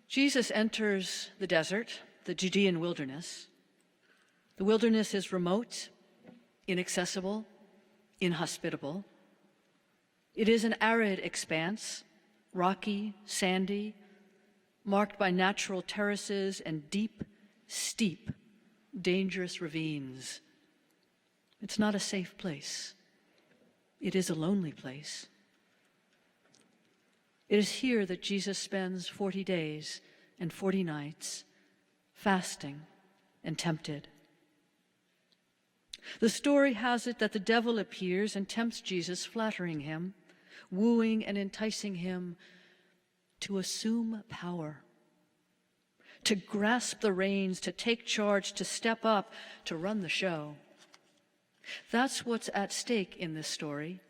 Jesus enters the desert, the Judean wilderness. The wilderness is remote, inaccessible, inhospitable. It is an arid expanse, rocky, sandy, marked by natural terraces and deep, steep, dangerous ravines. It's not a safe place. It is a lonely place. It is here that Jesus spends 40 days and 40 nights fasting and tempted. The story has it that the devil appears and tempts Jesus, flattering him, wooing and enticing him to assume power, to grasp the reins, to take charge, to step up, to run the show. That's what's at stake in this story,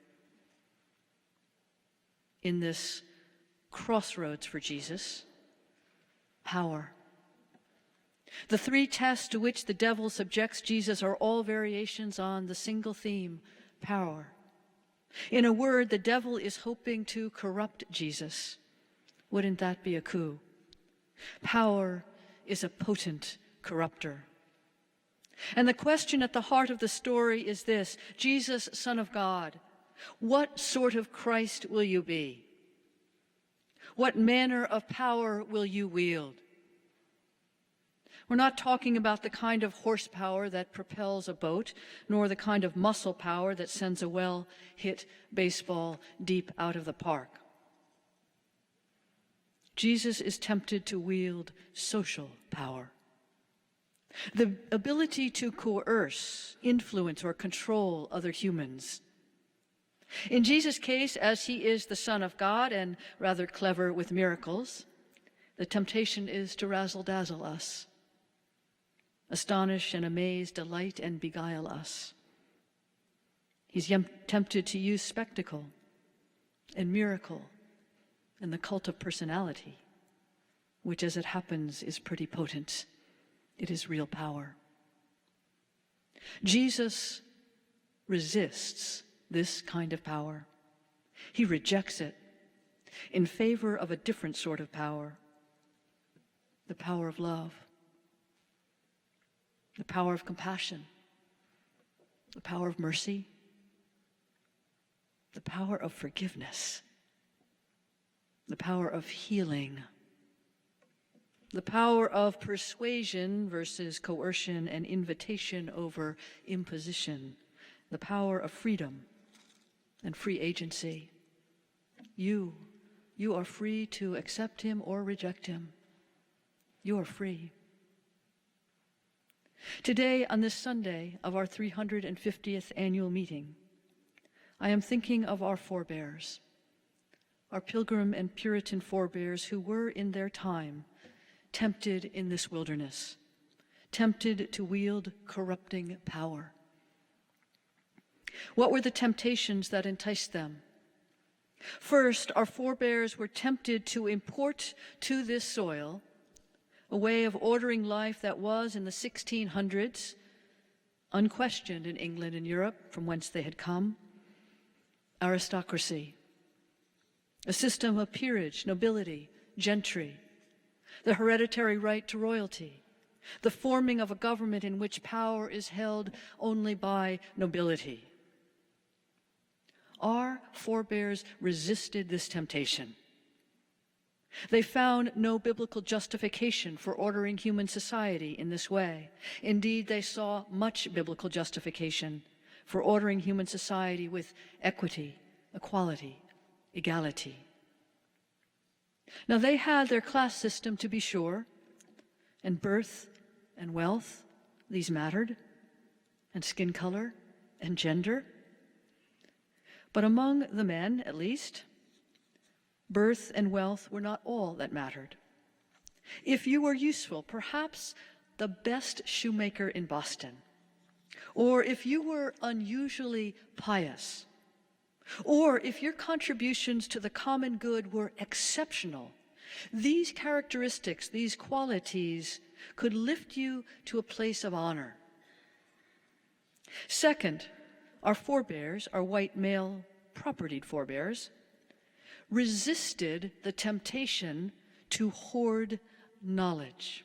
in this crossroads for Jesus: power. The three tests to which the devil subjects Jesus are all variations on the single theme: power. In a word, the devil is hoping to corrupt Jesus. Wouldn't that be a coup? Power is a potent corrupter. And the question at the heart of the story is this: Jesus, Son of God, what sort of Christ will you be? What manner of power will you wield? We're not talking about the kind of horsepower that propels a boat, nor the kind of muscle power that sends a well-hit baseball deep out of the park. Jesus is tempted to wield social power, the ability to coerce, influence, or control other humans. In Jesus' case, as he is the Son of God and rather clever with miracles, the temptation is to razzle-dazzle us, astonish and amaze, delight and beguile us. He's tempted to use spectacle and miracle and the cult of personality, which, as it happens, is pretty potent. It is real power. Jesus resists this kind of power. He rejects it in favor of a different sort of power: the power of love, the power of compassion, the power of mercy, the power of forgiveness, the power of healing, the power of persuasion versus coercion and invitation over imposition, the power of freedom and free agency. You are free to accept him or reject him. You are free. Today, on this Sunday of our 350th annual meeting, I am thinking of our forebears, our Pilgrim and Puritan forebears who were in their time tempted in this wilderness, tempted to wield corrupting power. What were the temptations that enticed them? First, our forebears were tempted to import to this soil a way of ordering life that was, in the 1600s, unquestioned in England and Europe, from whence they had come: aristocracy, a system of peerage, nobility, gentry, the hereditary right to royalty, the forming of a government in which power is held only by nobility. Our forebears resisted this temptation. They found no biblical justification for ordering human society in this way. Indeed, they saw much biblical justification for ordering human society with equity, equality, equality. Now, they had their class system, to be sure, and birth and wealth, these mattered, and skin color and gender. But among the men, at least, birth and wealth were not all that mattered. If you were useful, perhaps the best shoemaker in Boston, or if you were unusually pious, or if your contributions to the common good were exceptional, these characteristics, these qualities, could lift you to a place of honor. Second, our forebears, our white male propertied forebears, resisted the temptation to hoard knowledge.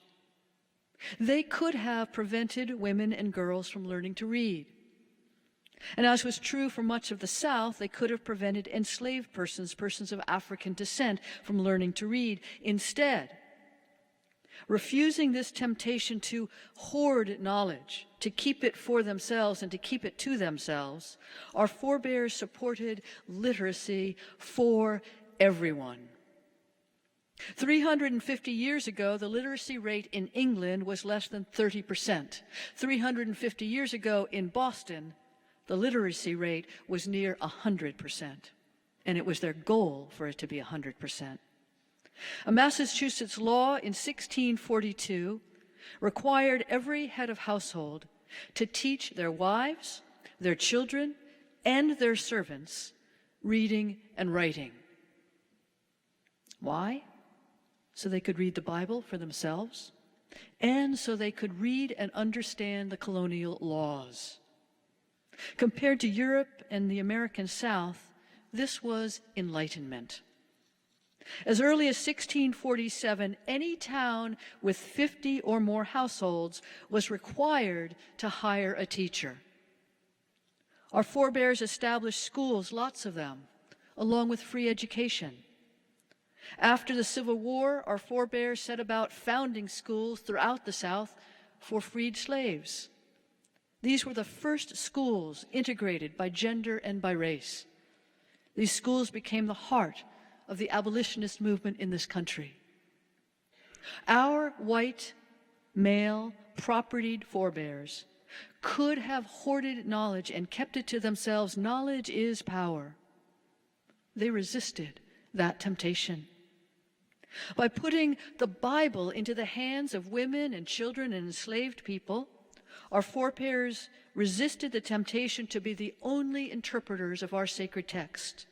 They could have prevented women and girls from learning to read. And as was true for much of the South, they could have prevented enslaved persons of African descent, from learning to read. Instead, refusing this temptation to hoard knowledge, to keep it for themselves and to keep it to themselves, our forebears supported literacy for everyone. 350 years ago, the literacy rate in England was less than 30%. 350 years ago in Boston, the literacy rate was near 100%, and it was their goal for it to be 100%. A Massachusetts law in 1642 required every head of household to teach their wives, their children, and their servants reading and writing. Why? So they could read the Bible for themselves, and so they could read and understand the colonial laws. Compared to Europe and the American South, this was enlightenment. As early as 1647, any town with 50 or more households was required to hire a teacher. Our forebears established schools, lots of them, along with free education. After the Civil War, our forebears set about founding schools throughout the South for freed slaves. These were the first schools integrated by gender and by race. These schools became the heart of the abolitionist movement in this country. Our white, male, propertied forebears could have hoarded knowledge and kept it to themselves. Knowledge is power. They resisted that temptation. By putting the Bible into the hands of women and children and enslaved people, our forebears resisted the temptation to be the only interpreters of our sacred text.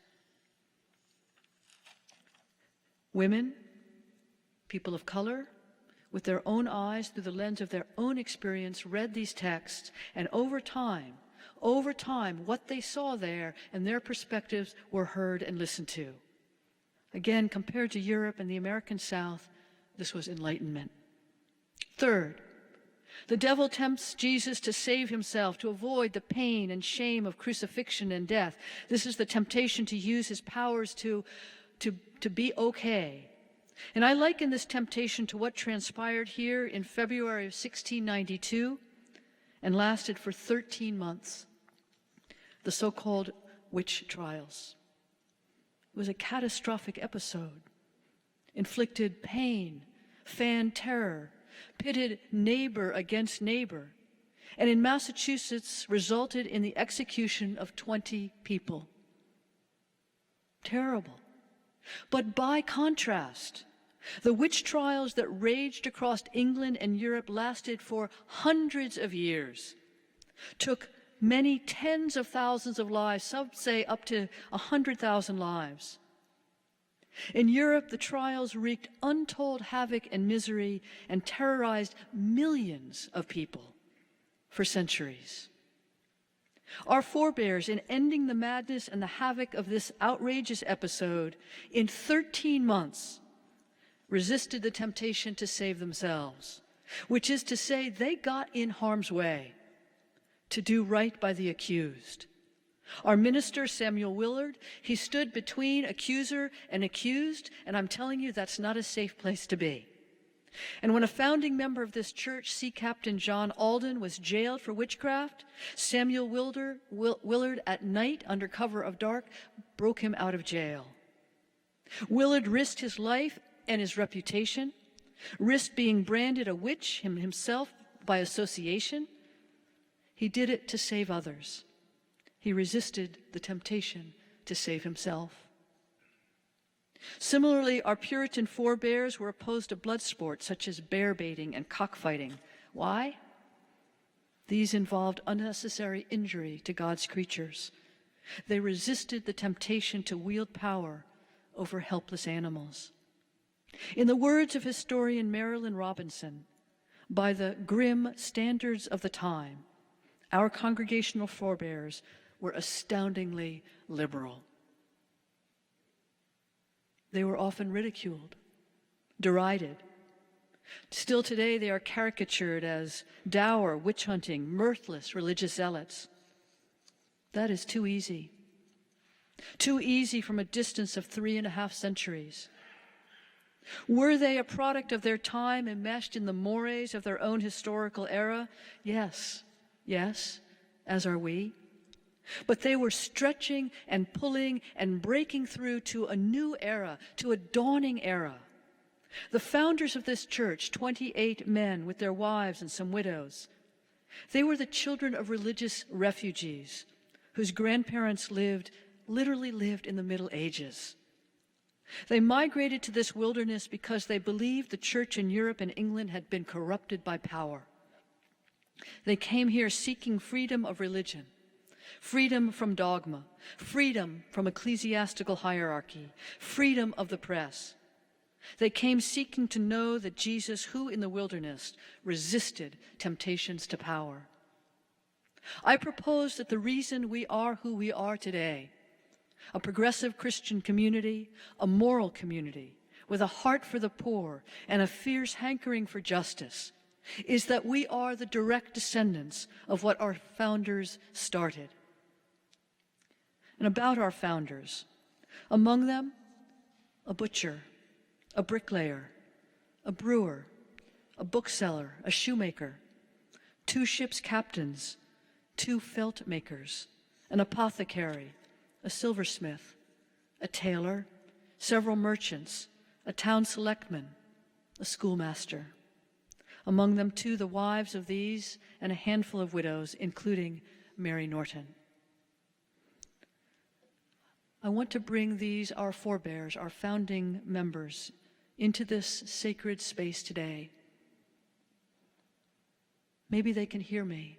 Women, people of color, with their own eyes, through the lens of their own experience, read these texts, and over time, what they saw there and their perspectives were heard and listened to. Again, compared to Europe and the American South, this was enlightenment. Third, the devil tempts Jesus to save himself, to avoid the pain and shame of crucifixion and death. This is the temptation to use his powers to be okay. And I liken this temptation to what transpired here in February of 1692 and lasted for 13 months, the so-called witch trials. It was a catastrophic episode, inflicted pain, fanned terror, pitted neighbor against neighbor, and in Massachusetts resulted in the execution of 20 people. Terrible. But by contrast, the witch trials that raged across England and Europe lasted for hundreds of years, took many tens of thousands of lives, some say up to 100,000 lives. In Europe, the trials wreaked untold havoc and misery and terrorized millions of people for centuries. Our forebears, in ending the madness and the havoc of this outrageous episode, in 13 months, resisted the temptation to save themselves, which is to say they got in harm's way to do right by the accused. Our minister, Samuel Willard, he stood between accuser and accused, and I'm telling you, that's not a safe place to be. And when a founding member of this church, Sea Captain John Alden, was jailed for witchcraft, Samuel Willard at night, under cover of dark, broke him out of jail. Willard risked his life and his reputation, risked being branded a witch himself by association. He did it to save others. He resisted the temptation to save himself. Similarly, our Puritan forebears were opposed to blood sports such as bear baiting and cockfighting. Why? These involved unnecessary injury to God's creatures. They resisted the temptation to wield power over helpless animals. In the words of historian Marilyn Robinson, by the grim standards of the time, our congregational forebears were astoundingly liberal. They were often ridiculed, derided. Still today, they are caricatured as dour, witch-hunting, mirthless religious zealots. That is too easy. Too easy from a distance of 3.5 centuries. Were they a product of their time enmeshed in the mores of their own historical era? Yes, as are we. But they were stretching and pulling and breaking through to a new era, to a dawning era. The founders of this church, 28 men with their wives and some widows, they were the children of religious refugees whose grandparents literally lived in the Middle Ages. They migrated to this wilderness because they believed the church in Europe and England had been corrupted by power. They came here seeking freedom of religion, freedom from dogma, freedom from ecclesiastical hierarchy, freedom of the press. They came seeking to know that Jesus, who in the wilderness resisted temptations to power. I propose that the reason we are who we are today, a progressive Christian community, a moral community, with a heart for the poor and a fierce hankering for justice, is that we are the direct descendants of what our founders started. And about our founders, among them, a butcher, a bricklayer, a brewer, a bookseller, a shoemaker, 2 ship's captains, 2 felt makers, an apothecary, a silversmith, a tailor, several merchants, a town selectman, a schoolmaster. Among them, too, the wives of these and a handful of widows, including Mary Norton. I want to bring these, our forebears, our founding members, into this sacred space today. Maybe they can hear me.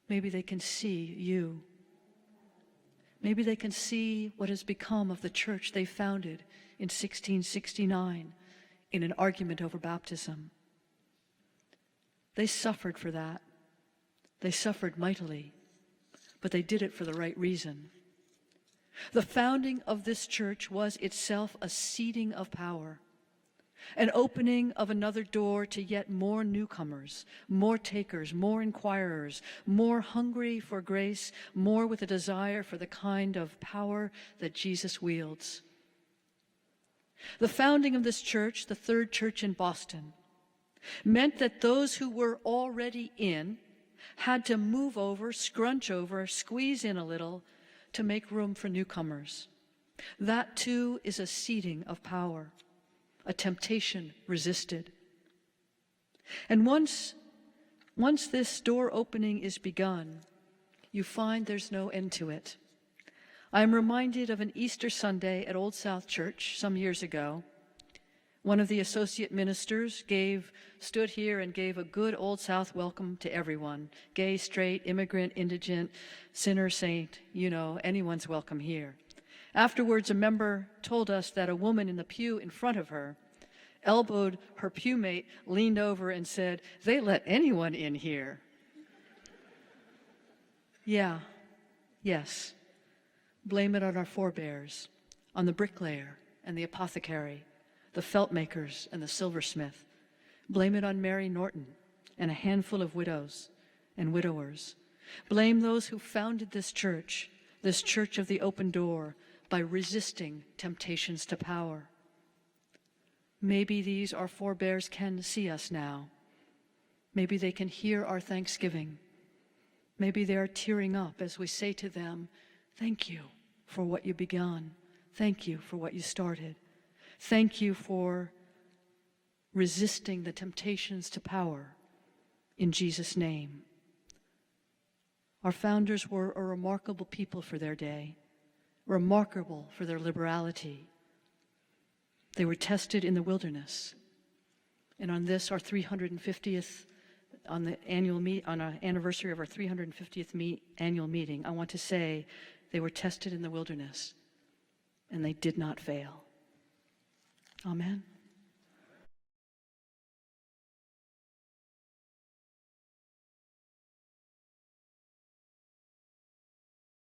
Maybe they can see you. Maybe they can see what has become of the church they founded in 1669 in an argument over baptism. They suffered for that. They suffered mightily, but they did it for the right reason. The founding of this church was itself a seeding of power, an opening of another door to yet more newcomers, more takers, more inquirers, more hungry for grace, more with a desire for the kind of power that Jesus wields. The founding of this church, the third church in Boston, meant that those who were already in had to move over, scrunch over, squeeze in a little to make room for newcomers. That too is a seeding of power, a temptation resisted. And once this door opening is begun, you find there's no end to it. I'm reminded of an Easter Sunday at Old South Church some years ago. One of the associate ministers stood here and gave a good Old South welcome to everyone. Gay, straight, immigrant, indigent, sinner, saint, anyone's welcome here. Afterwards, a member told us that a woman in the pew in front of her elbowed her pewmate, leaned over and said, "They let anyone in here." Yes. Blame it on our forebears, on the bricklayer and the apothecary, the felt makers and the silversmith. Blame it on Mary Norton and a handful of widows and widowers. Blame those who founded this church of the open door, by resisting temptations to power. Maybe these, our forebears, can see us now. Maybe they can hear our thanksgiving. Maybe they are tearing up as we say to them, "Thank you for what you began. Thank you for what you started. Thank you for resisting the temptations to power in Jesus' name." Our founders were a remarkable people for their day, remarkable for their liberality. They were tested in the wilderness. And on this, our 350th, on our anniversary of our 350th annual meeting, I want to say they were tested in the wilderness, and they did not fail. Amen.